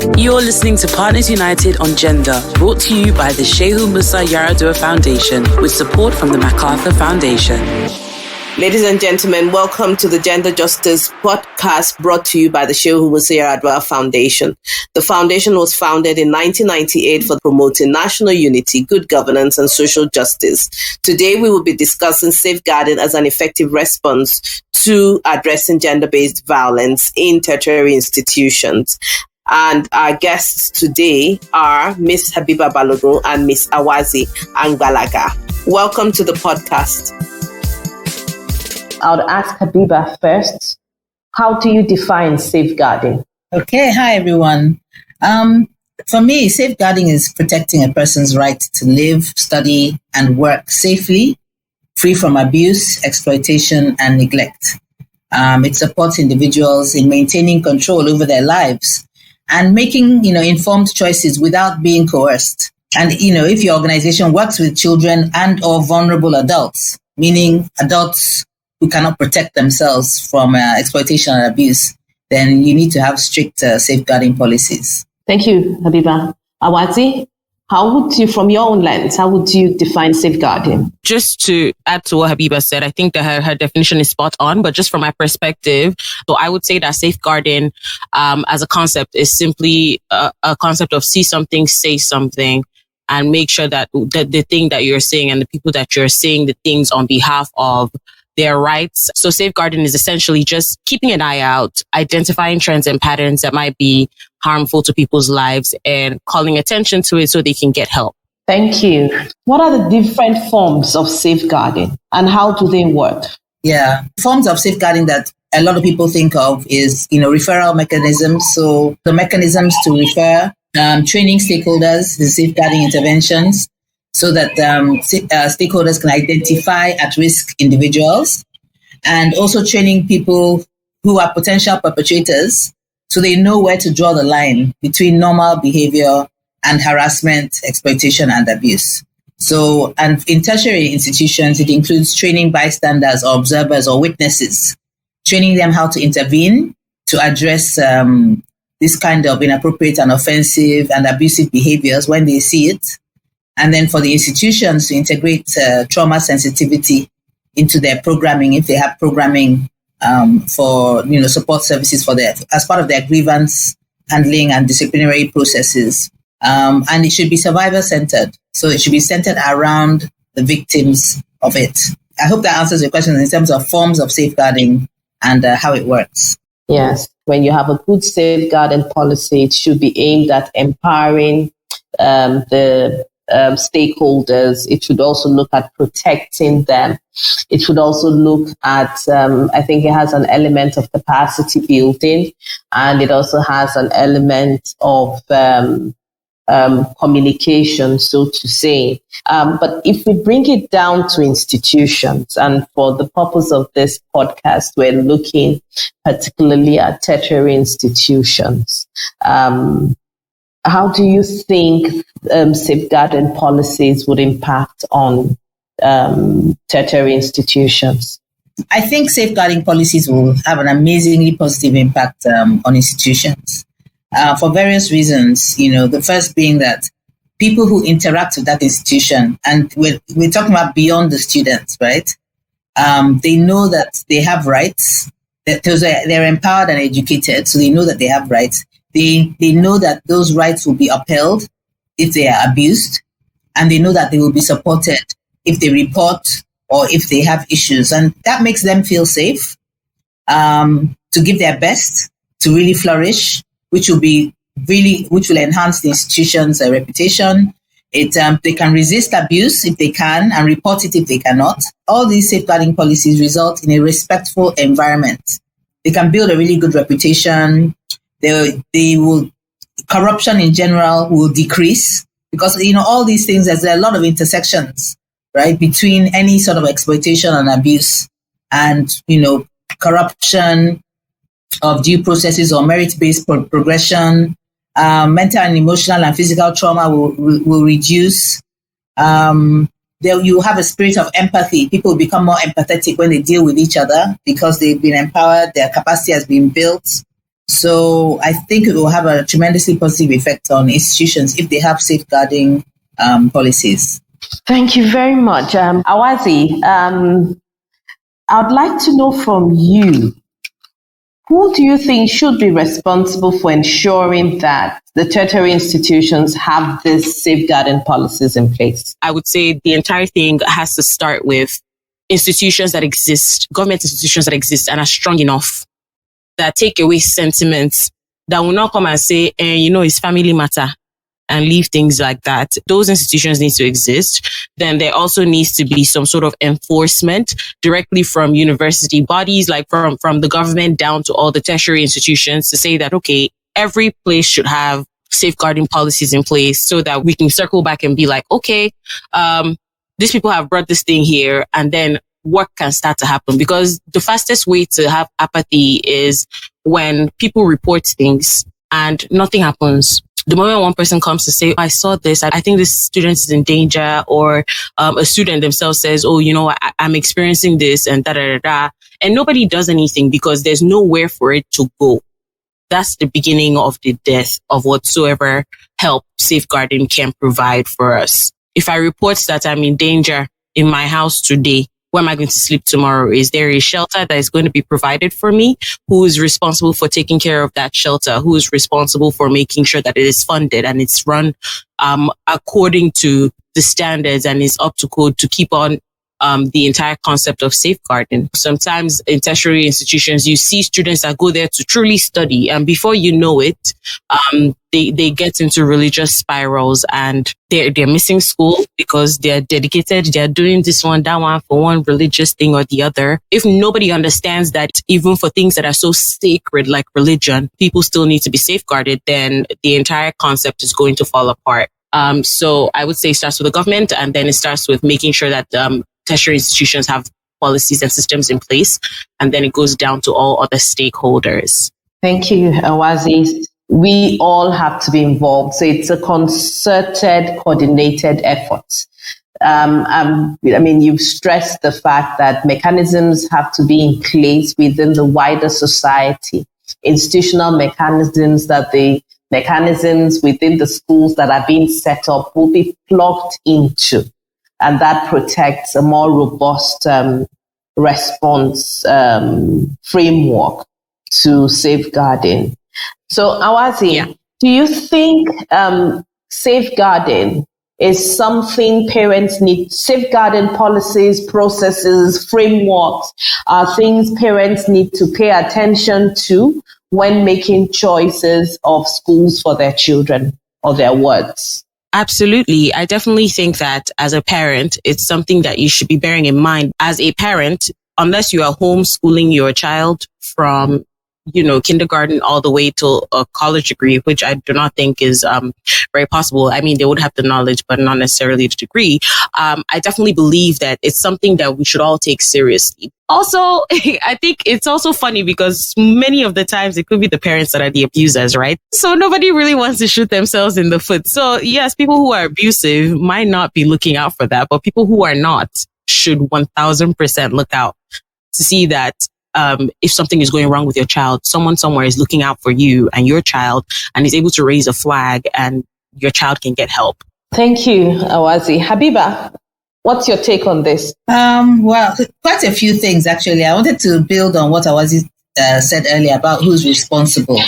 You're listening to Partners United on Gender, brought to you by the Shehu Musa Yar'Adua Foundation with support from the MacArthur Foundation. Ladies and gentlemen, welcome to the Gender Justice podcast brought to you by the Shehu Musa Yar'Adua Foundation. The foundation was founded in 1998 for promoting national unity, good governance, and social justice. Today, we will be discussing safeguarding as an effective response to addressing gender-based violence in tertiary institutions. And our guests today are Miss Habiba Balogun and Miss Awazi Angbalaga. Welcome to the podcast. I would ask Habiba first, how do you define safeguarding? Okay, hi everyone. For me, safeguarding is protecting a person's right to live, study, and work safely, free from abuse, exploitation, and neglect. It supports individuals in maintaining control over their lives and making, informed choices without being coerced. And, if your organization works with children and or vulnerable adults, meaning adults who cannot protect themselves from exploitation and abuse, then you need to have strict safeguarding policies. Thank you, Habiba. Awazi, how would you, from your own lens, how would you define safeguarding? Just to add to what Habiba said, I think that her definition is spot on, but just from my perspective, so I would say that safeguarding as a concept is simply a concept of see something, say something, and make sure that the thing that you're saying and the people that you're saying the things on behalf of their rights. So safeguarding is essentially just keeping an eye out, identifying trends and patterns that might be harmful to people's lives and calling attention to it so they can get help. Thank you. What are the different forms of safeguarding and how do they work? Yeah, forms of safeguarding that a lot of people think of is, referral mechanisms. So the mechanisms to refer, training stakeholders, the safeguarding interventions, so that stakeholders can identify at-risk individuals, and also training people who are potential perpetrators so they know where to draw the line between normal behavior and harassment, exploitation, and abuse. So, and in tertiary institutions, it includes training bystanders or observers or witnesses, training them how to intervene to address this kind of inappropriate and offensive and abusive behaviors when they see it. And then for the institutions to integrate trauma sensitivity into their programming, if they have programming for support services for their as part of their grievance handling and disciplinary processes. And it should be survivor-centered. So it should be centered around the victims of it. I hope that answers your question in terms of forms of safeguarding and how it works. Yes. When you have a good safeguarding policy, it should be aimed at empowering the stakeholders. It should also look at protecting them. It should also look at, I think it has an element of capacity building, and it also has an element of communication, so to say. But if we bring it down to institutions, and for the purpose of this podcast, we're looking particularly at tertiary institutions. How do you think safeguarding policies would impact on tertiary institutions? I think safeguarding policies will have an amazingly positive impact on institutions for various reasons. The first being that people who interact with that institution, and we're talking about beyond the students, right? They know that they have rights. They're empowered and educated, so they know that they have rights. They know that those rights will be upheld if they are abused, and they know that they will be supported if they report or if they have issues. And that makes them feel safe to give their best, to really flourish, which will enhance the institution's reputation. They can resist abuse if they can and report it if they cannot. All these safeguarding policies result in a respectful environment. They can build a really good reputation. Corruption in general will decrease because, all these things, there's a lot of intersections, right, between any sort of exploitation and abuse and, corruption of due processes or merit-based progression. Mental and emotional and physical trauma will reduce. You have a spirit of empathy. People become more empathetic when they deal with each other because they've been empowered, their capacity has been built. So I think it will have a tremendously positive effect on institutions if they have safeguarding policies. Thank you very much. Awazi, I'd like to know from you, who do you think should be responsible for ensuring that the tertiary institutions have these safeguarding policies in place? I would say the entire thing has to start with institutions that exist, government institutions that exist and are strong enough that take away sentiments that will not come and say, it's family matter and leave things like that. Those institutions need to exist. Then there also needs to be some sort of enforcement directly from university bodies, like from the government down to all the tertiary institutions, to say that, okay, every place should have safeguarding policies in place so that we can circle back and be like, okay, these people have brought this thing here, and then what can start to happen? Because the fastest way to have apathy is when people report things and nothing happens. The moment one person comes to say, I saw this, I think this student is in danger, or a student themselves says, I'm experiencing this and da-da-da-da, and nobody does anything because there's nowhere for it to go. That's the beginning of the death of whatsoever help safeguarding can provide for us. If I report that I'm in danger in my house today, where am I going to sleep tomorrow? Is there a shelter that is going to be provided for me? Who is responsible for taking care of that shelter? Who is responsible for making sure that it is funded and it's run according to the standards and is up to code to keep on the entire concept of safeguarding? Sometimes in tertiary institutions, you see students that go there to truly study, and before you know it, they get into religious spirals, and they're missing school because they're dedicated. They're doing this one, that one for one religious thing or the other. If nobody understands that even for things that are so sacred like religion, people still need to be safeguarded, then the entire concept is going to fall apart. So I would say it starts with the government, and then it starts with making sure that tertiary institutions have policies and systems in place, and then it goes down to all other stakeholders. Thank you, Awazi. We all have to be involved. So it's a concerted, coordinated effort. You've stressed the fact that mechanisms have to be in place within the wider society, institutional mechanisms, that the mechanisms within the schools that are being set up will be plugged into, and that protects a more robust response framework to safeguarding. So, Awazi, do you think safeguarding is something parents need? Safeguarding policies, processes, frameworks are things parents need to pay attention to when making choices of schools for their children or their wards? Absolutely. I definitely think that as a parent, it's something that you should be bearing in mind. As a parent, unless you are homeschooling your child from kindergarten all the way to a college degree, which I do not think is very possible. I mean, they would have the knowledge, but not necessarily the degree. I definitely believe that it's something that we should all take seriously. Also, I think it's also funny because many of the times it could be the parents that are the abusers, right? So nobody really wants to shoot themselves in the foot. So yes, people who are abusive might not be looking out for that, but people who are not should 1000% look out to see that if something is going wrong with your child, someone somewhere is looking out for you and your child and is able to raise a flag, and your child can get help. Thank you, Awazi. Habiba, what's your take on this? Well, quite a few things, actually. I wanted to build on what Awazi said earlier about who's responsible.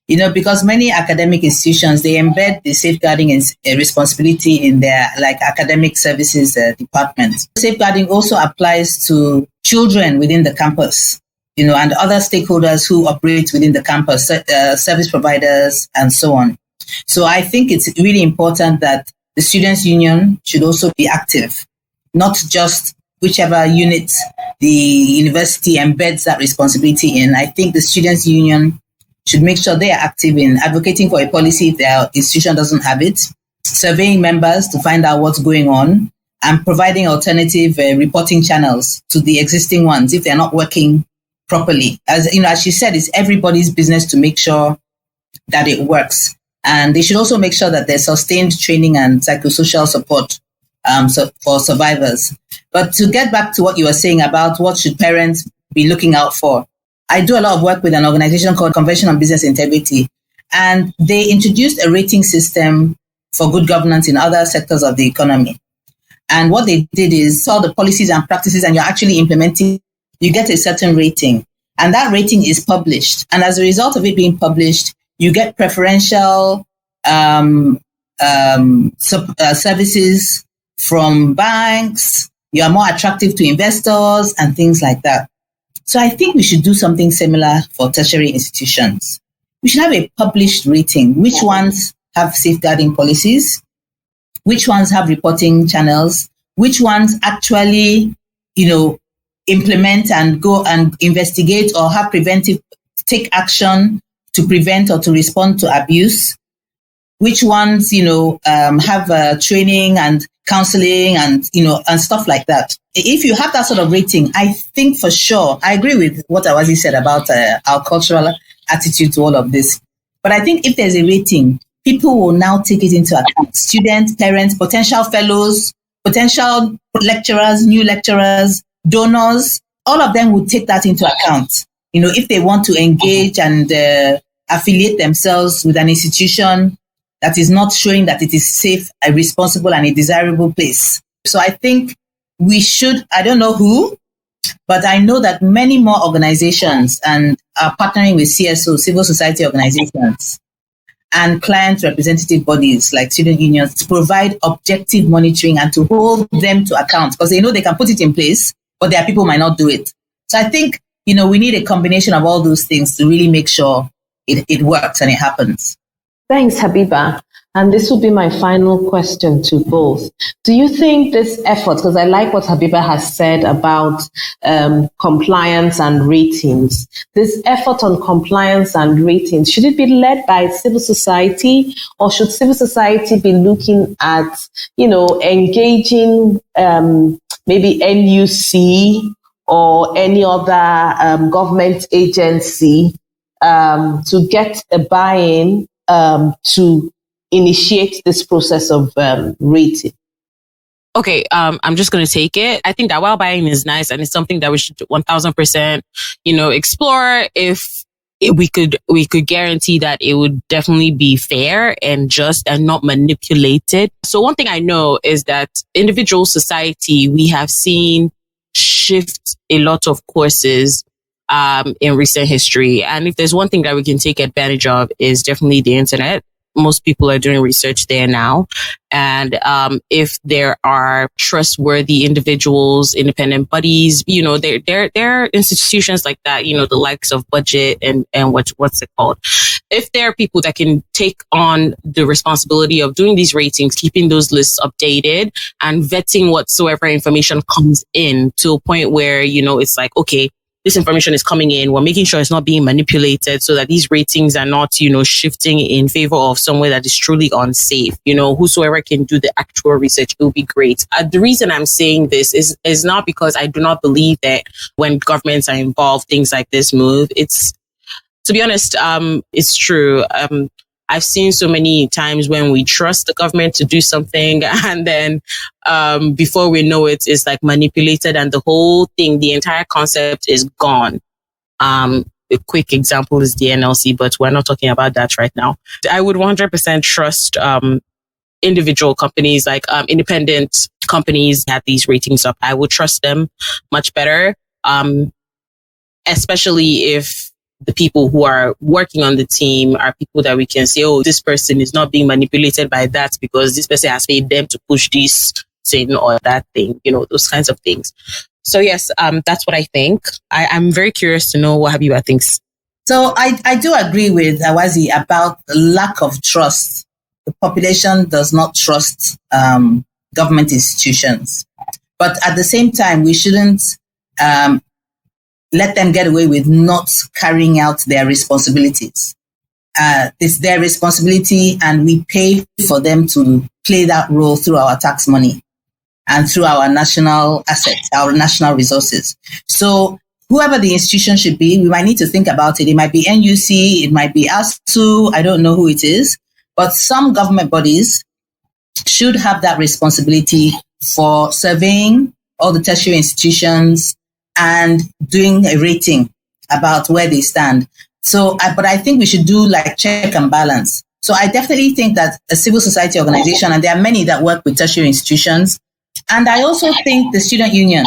Because many academic institutions, they embed the safeguarding and responsibility in their academic services department. Safeguarding also applies to children within the campus, and other stakeholders who operate within the campus, service providers, and so on. So I think it's really important that the Students' Union should also be active, not just whichever unit the university embeds that responsibility in. I think the Students' Union should make sure they are active in advocating for a policy if their institution doesn't have it, surveying members to find out what's going on, and providing alternative reporting channels to the existing ones if they're not working properly. As she said, it's everybody's business to make sure that it works. And they should also make sure that there's sustained training and psychosocial support for survivors. But to get back to what you were saying about what should parents be looking out for, I do a lot of work with an organization called Convention on Business Integrity, and they introduced a rating system for good governance in other sectors of the economy. And what they did is saw the policies and practices, and you're actually implementing, you get a certain rating. And that rating is published. And as a result of it being published, you get preferential services from banks. You are more attractive to investors and things like that. So I think we should do something similar for tertiary institutions. We should have a published rating. Which ones have safeguarding policies? Which ones have reporting channels? Which ones actually, implement and go and investigate or have take action to prevent or to respond to abuse? Which ones, have training and counseling and stuff like that? If you have that sort of rating, I think for sure, I agree with what Awazi said about our cultural attitude to all of this. But I think if there's a rating, people will now take it into account. Students, parents, potential fellows, potential lecturers, new lecturers, donors, all of them will take that into account. If they want to engage and affiliate themselves with an institution that is not showing that it is safe, a responsible, and a desirable place. So I think we should, I don't know who, but I know that many more organizations and are partnering with CSO, civil society organizations, and client representative bodies like student unions to provide objective monitoring and to hold them to account, because they know they can put it in place, but their people might not do it. So I think, we need a combination of all those things to really make sure it works and it happens. Thanks, Habiba. And this will be my final question to both. Do you think this effort, because I like what Habiba has said about compliance and ratings, this effort on compliance and ratings, should it be led by civil society, or should civil society be looking at, engaging maybe NUC or any other government agency to get a buy-in to initiate this process of rating? Okay, I'm just going to take it. I think that while buying is nice and it's something that we should 1000%, explore if we could guarantee that it would definitely be fair and just and not manipulated. So one thing I know is that individual society, we have seen shift a lot of courses in recent history. And if there's one thing that we can take advantage of is definitely the internet. Most people are doing research there now. And if there are trustworthy individuals, independent bodies, there are institutions like that, the likes of Budget and what's it called? If there are people that can take on the responsibility of doing these ratings, keeping those lists updated and vetting whatsoever information comes in to a point where, it's like, okay, this information is coming in. We're making sure it's not being manipulated so that these ratings are not, shifting in favor of somewhere that is truly unsafe. Whosoever can do the actual research, it will be great. The reason I'm saying this is not because I do not believe that when governments are involved, things like this move. It's, to be honest, it's true. I've seen so many times when we trust the government to do something and then before we know it, it's like manipulated and the whole thing, the entire concept is gone. A quick example is the NLC, but we're not talking about that right now. I would 100% trust individual companies, like independent companies have these ratings up. I would trust them much better, especially if the people who are working on the team are people that we can say, oh, this person is not being manipulated by that because this person has paid them to push this thing or that thing, those kinds of things. So yes, that's what I think. I'm very curious to know what Habiba thinks. So I do agree with Awazi about the lack of trust. The population does not trust government institutions. But at the same time, we shouldn't let them get away with not carrying out their responsibilities. It's their responsibility, and we pay for them to play that role through our tax money and through our national assets, our national resources. So whoever the institution should be, we might need to think about it. It might be NUC, it might be ASTU, I don't know who it is, but some government bodies should have that responsibility for surveying all the tertiary institutions and doing a rating. about where they stand. So, but I think we should do like check and balance. So I definitely think that a civil society organization, and there are many that work with tertiary institutions, and I also think the student union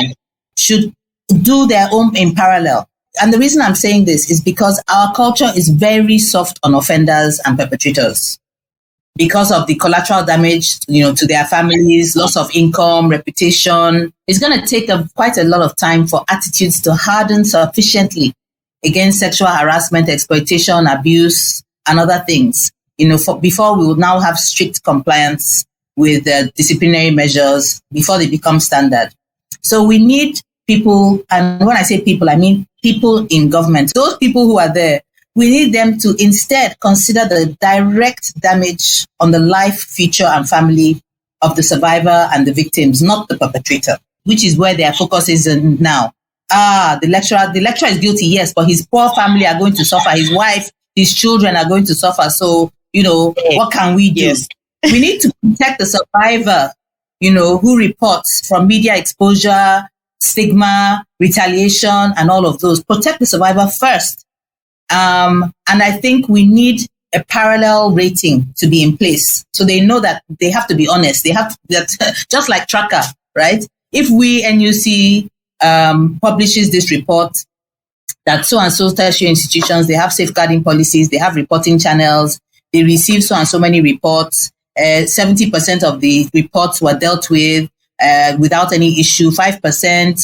should do their own in parallel. And the reason I'm saying this is because our culture is very soft on offenders and perpetrators because of the collateral damage, to their families, loss of income, reputation. It's going to take quite a lot of time for attitudes to harden sufficiently against sexual harassment, exploitation, abuse, and other things. Before we will now have strict compliance with disciplinary measures before they become standard. So we need people, and when I say people, I mean people in government. Those people who are there, we need them to instead consider the direct damage on the life, future, and family of the survivor and the victims, not the perpetrator, which is where their focus is now. The lecturer is guilty, yes, but his poor family are going to suffer. His wife, his children are going to suffer. So, what can we do? Yes. We need to protect the survivor, who reports from media exposure, stigma, retaliation, and all of those. Protect the survivor first. And I think we need a parallel rating to be in place. So they know that they have to be honest. They have that, just like Tracker, right? If we, NUC, publishes this report that so-and-so tertiary institutions, they have safeguarding policies, they have reporting channels, they receive so-and-so many reports, 70% of the reports were dealt with without any issue, 5%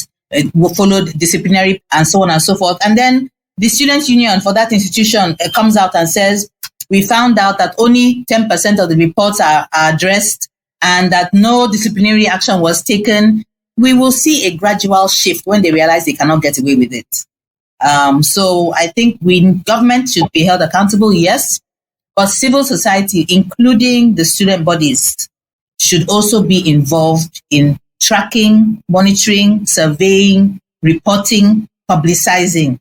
followed disciplinary, and so on and so forth. And then the student union for that institution comes out and says, we found out that only 10% of the reports are addressed and that no disciplinary action was taken. We will see a gradual shift when they realize they cannot get away with it. So I think government should be held accountable, yes, but civil society, including the student bodies, should also be involved in tracking, monitoring, surveying, reporting, publicizing,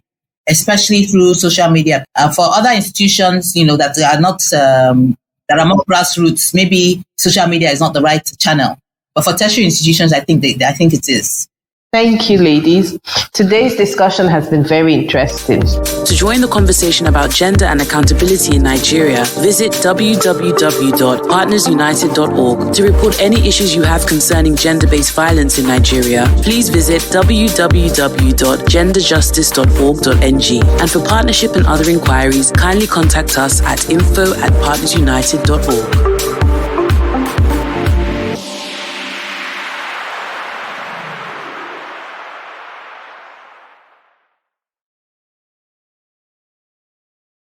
especially through social media. For other institutions, that are not that are more grassroots, maybe social media is not the right channel. But for tertiary institutions, I think it is. Thank you, ladies. Today's discussion has been very interesting. To join the conversation about gender and accountability in Nigeria, visit www.partnersunited.org. To report any issues you have concerning gender-based violence in Nigeria, please visit www.genderjustice.org.ng. And for partnership and other inquiries, kindly contact us at info@partnersunited.org.